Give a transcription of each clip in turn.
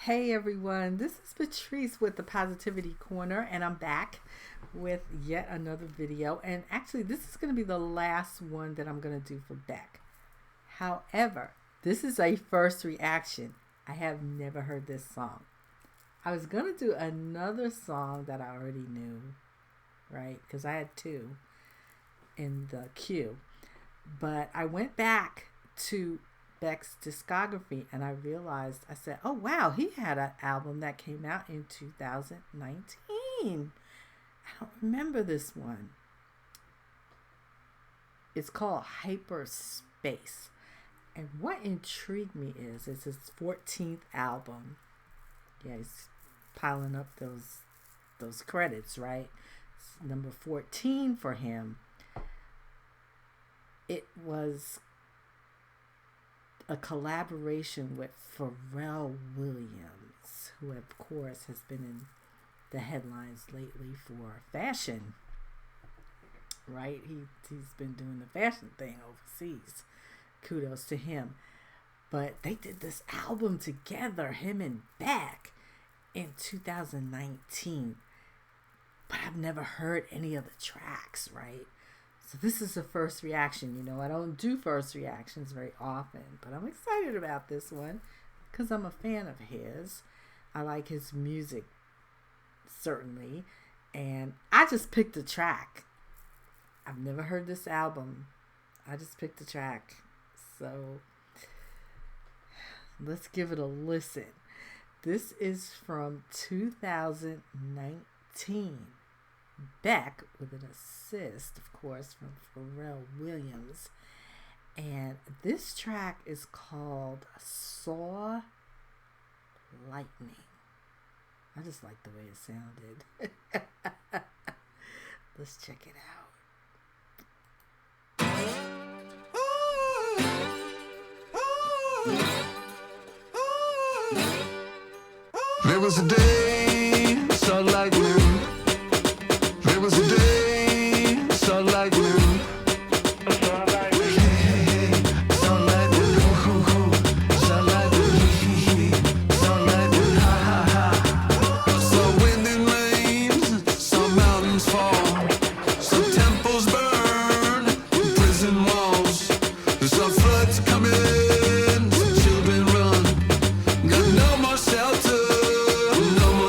Hey everyone, this is Patrice with the Positivity Corner, and I'm back with yet another video. And actually, this is going to be the last one that I'm going to do for Beck. However, this is a first reaction. I have never heard this song. I was going to do another song that I already knew, right? Because I had two in the queue. But I went back to Beck's discography and I realized, I said, oh wow, he had an album that came out in 2019. I don't remember this one. It's called Hyperspace. And what intrigued me is it's his 14th album. Yeah, he's piling up those credits, right? It's number 14 for him. It was a collaboration with Pharrell Williams, who of course has been in the headlines lately for fashion, right? He's been doing the fashion thing overseas. Kudos to him. But they did this album together, him and Beck, in 2019. But I've never heard any of the tracks, right? So this is the first reaction. You know, I don't do first reactions very often, but I'm excited about this one because I'm a fan of his. I like his music, certainly. And I just picked a track. I've never heard this album. I just picked a track. So let's give it a listen. This is from 2019. Beck with an assist, of course, from Pharrell Williams. And this track is called Saw Lightning. I just like the way it sounded. Let's check it out. There was a day, saw lightning. There was a day, saw lightning. Saw lightning. Saw lightning. Saw lightning. Saw lightning. Ha ha ha. Saw wind and rains. Saw mountains fall. Saw temples burn. Prison walls. Saw floods coming. Children run. Got no more shelter. No more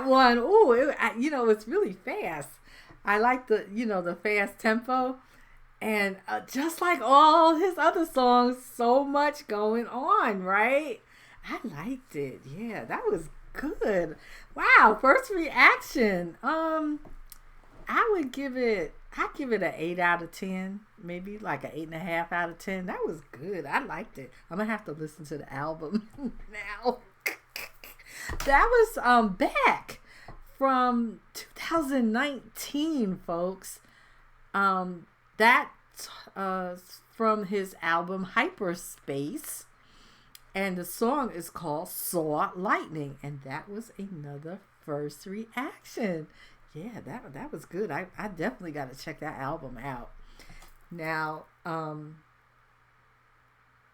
one, ooh, it's really fast. I like the fast tempo. And just like all his other songs, so much going on, right? I liked it. Yeah, that was good. Wow, first reaction. I'd give it an 8 out of 10, maybe like an 8.5 out of 10. That was good. I liked it. I'm gonna have to listen to the album now. That was Beck from 2019, folks. That's from his album Hyperspace, and the song is called Saw Lightning, and that was another first reaction. Yeah, that was good. I definitely got to check that album out. Now,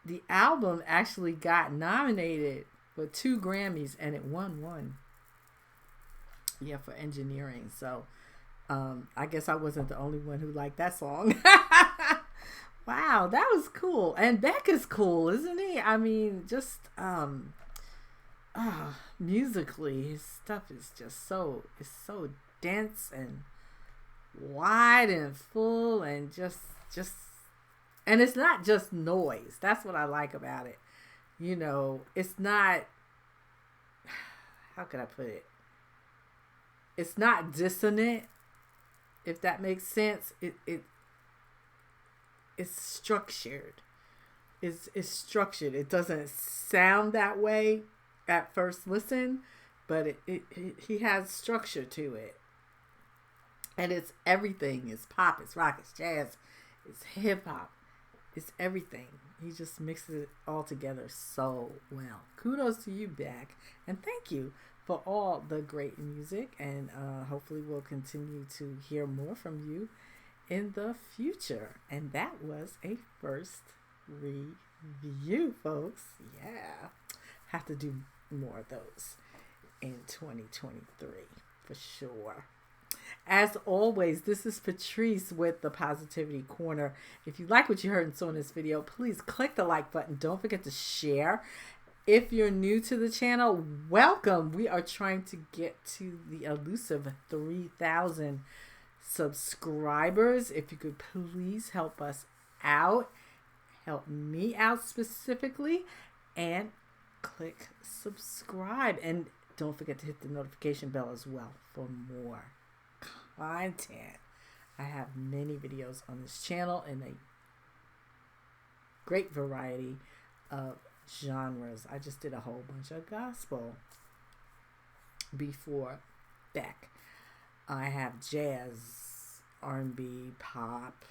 the album actually got nominated for 2 Grammys, and it won one. Yeah, for engineering. So, I guess I wasn't the only one who liked that song. Wow, that was cool. And Beck is cool, isn't he? I mean, just musically, his stuff is just so dense and wide and full, and just and it's not just noise. That's what I like about it. It's not, how can I put it? It's not dissonant, if that makes sense. It's structured. It's structured. It doesn't sound that way at first listen, but he has structure to it. And it's everything. It's pop, it's rock, it's jazz, it's hip hop. It's everything. He just mixes it all together so well. Kudos to you, Beck. And thank you for all the great music. And hopefully we'll continue to hear more from you in the future. And that was a first review, folks. Yeah. Have to do more of those in 2023 for sure. As always, this is Patrice with the Positivity Corner. If you like what you heard and saw in this video, please click the like button. Don't forget to share. If you're new to the channel, welcome. We are trying to get to the elusive 3,000 subscribers. If you could please help us out, help me out specifically, and click subscribe. And don't forget to hit the notification bell as well for more content. I have many videos on this channel in a great variety of genres. I just did a whole bunch of gospel before Beck. I have jazz, R&B, pop,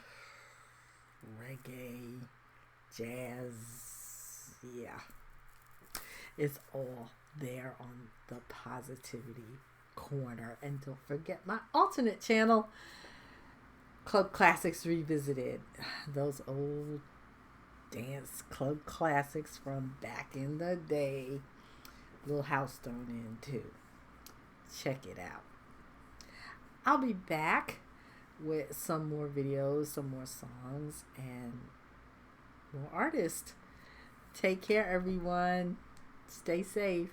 reggae, jazz. Yeah, it's all there on the Positivity Corner. And don't forget my alternate channel, Club Classics Revisited. Those old dance club classics from back in the day. Little house thrown in too. Check it out. I'll be back with some more videos, some more songs, and more artists. Take care, everyone. Stay safe.